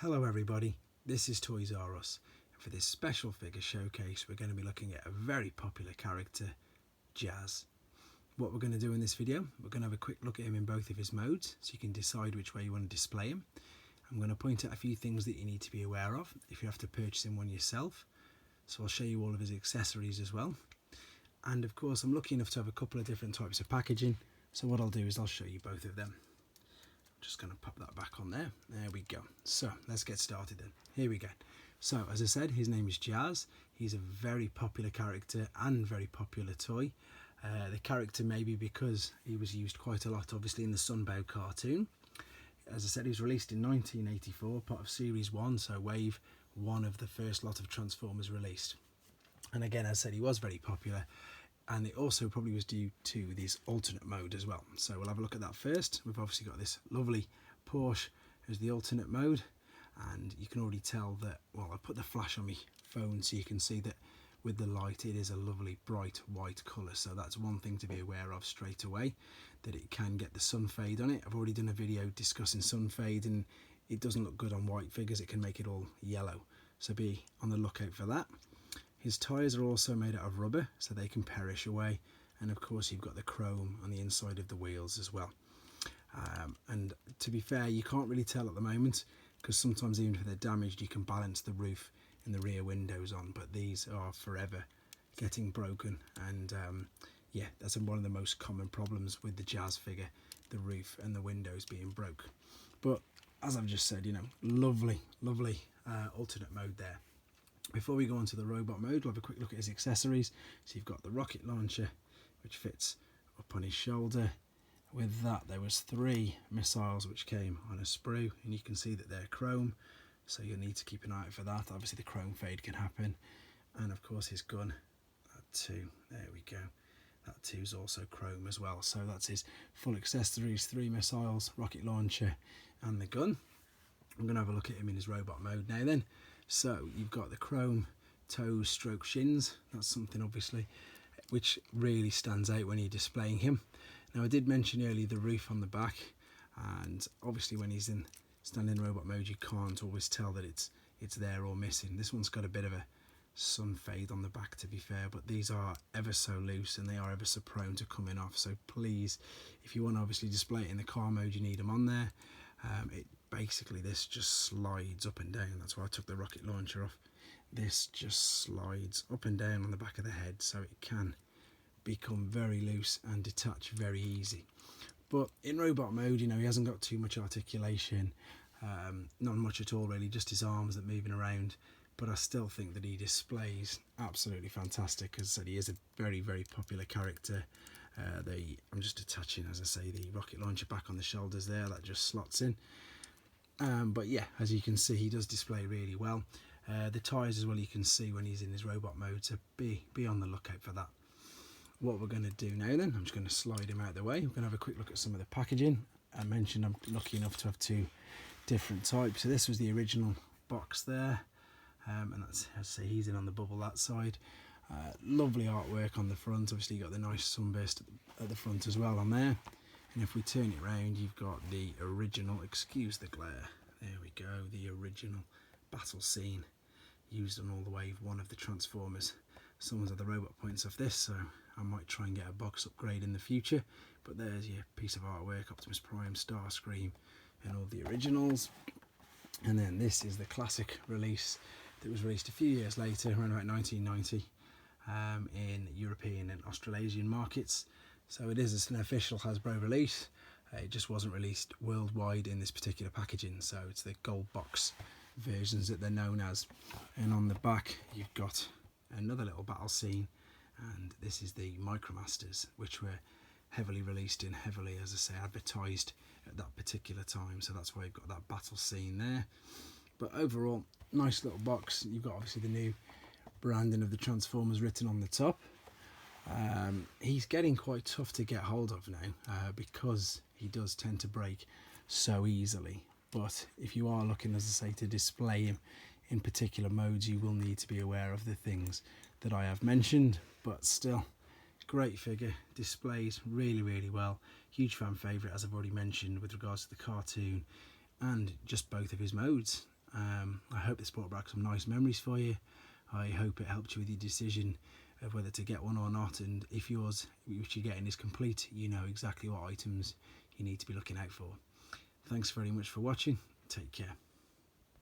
Hello everybody, this is Toys R Us, and for this special figure showcase we're going to be looking at a very popular character, Jazz. What we're going to do in this video, we're going to have a quick look at him in both of his modes so you can decide which way you want to display him. I'm going to point out a few things that you need to be aware of if you have to purchase him one yourself, so I'll show you all of his accessories as well. And of course I'm lucky enough to have a couple of different types of packaging, so what I'll do is I'll show you both of them. Just going to pop that back on there. There we go. So let's get started then. Here we go. So as I said, his name is Jazz. He's a very popular character and very popular toy. The character maybe because he was used quite a lot obviously in the Sunbow cartoon. As I said, he was released in 1984, part of Series 1, so Wave 1 of the first lot of Transformers released. And again, as I said, he was very popular. And it also probably was due to this alternate mode as well. So we'll have a look at that first. We've obviously got this lovely Porsche as the alternate mode. And you can already tell that, well, I put the flash on my phone so you can see that with the light it is a lovely bright white colour. So that's one thing to be aware of straight away, that it can get the sun fade on it. I've already done a video discussing sun fade and it doesn't look good on white figures. It can make it all yellow. So be on the lookout for that. His tyres are also made out of rubber, so they can perish away. And of course you've got the chrome on the inside of the wheels as well. And to be fair, you can't really tell at the moment, because sometimes even if they're damaged, you can balance the roof and the rear windows on. But these are forever getting broken. And yeah, that's one of the most common problems with the Jazz figure, the roof and the windows being broke. But as I've just said, you know, lovely alternate mode there. Before we go on to the robot mode, we'll have a quick look at his accessories. So you've got the rocket launcher, which fits up on his shoulder. With that, there was 3 missiles which came on a sprue, and you can see that they're chrome, so you'll need to keep an eye out for that. Obviously the chrome fade can happen. And of course his gun, that too, there we go. That too is also chrome as well. So that's his full accessories, 3 missiles, rocket launcher and the gun. I'm going to have a look at him in his robot mode now then. So you've got the chrome toes stroke shins. That's something obviously which really stands out when you're displaying him. Now I did mention earlier the roof on the back, and obviously when he's in standing robot mode you can't always tell that it's there or missing. This one's got a bit of a sun fade on the back to be fair, but these are ever so loose and they are ever so prone to coming off. So please, if you want to obviously display it in the car mode, you need them on there. Basically this just slides up and down. That's why I took the rocket launcher off. This just slides up and down on the back of the head, so it can become very loose and detach very easy. But in robot mode, you know, he hasn't got too much articulation, not much at all really, just his arms that are moving around. But I still think that he displays absolutely fantastic. As I said, he is a very popular character. I'm just attaching, as I say, the rocket launcher back on the shoulders there. That just slots in. But yeah, as you can see, he does display really well. The tyres as well, you can see when he's in his robot mode, so be on the lookout for that. What we're going to do now then, I'm just going to slide him out of the way. We're going to have a quick look at some of the packaging. I mentioned I'm lucky enough to have 2 different types. So this was the original box there, and that's, as I say, he's in on the bubble that side. Lovely artwork on the front. Obviously you've got the nice sunburst at the front as well on there. And if we turn it round, you've got the original, excuse the glare, there we go, the original battle scene used on all the Wave 1 of the Transformers. Someone's had the robot points off this, so I might try and get a box upgrade in the future. But there's your piece of artwork, Optimus Prime, Starscream and all the originals. And then this is the classic release that was released a few years later, around about 1990, in European and Australasian markets. So it is an official Hasbro release. It just wasn't released worldwide in this particular packaging, so it's the gold box versions that they're known as. And on the back you've got another little battle scene, and this is the Micromasters, which were heavily released and heavily, as I say, advertised at that particular time. So that's why you've got that battle scene there. But overall, nice little box. You've got obviously the new branding of the Transformers written on the top. He's getting quite tough to get hold of now, because he does tend to break so easily. But if you are looking, as I say, to display him in particular modes, you will need to be aware of the things that I have mentioned. But still, great figure, displays really well. Huge fan favourite, as I've already mentioned, with regards to the cartoon and just both of his modes. I hope this brought back some nice memories for you. I hope it helped you with your decision of whether to get one or not, and if yours, which you're getting, is complete, you know exactly what items you need to be looking out for. Thanks very much for watching. Take care.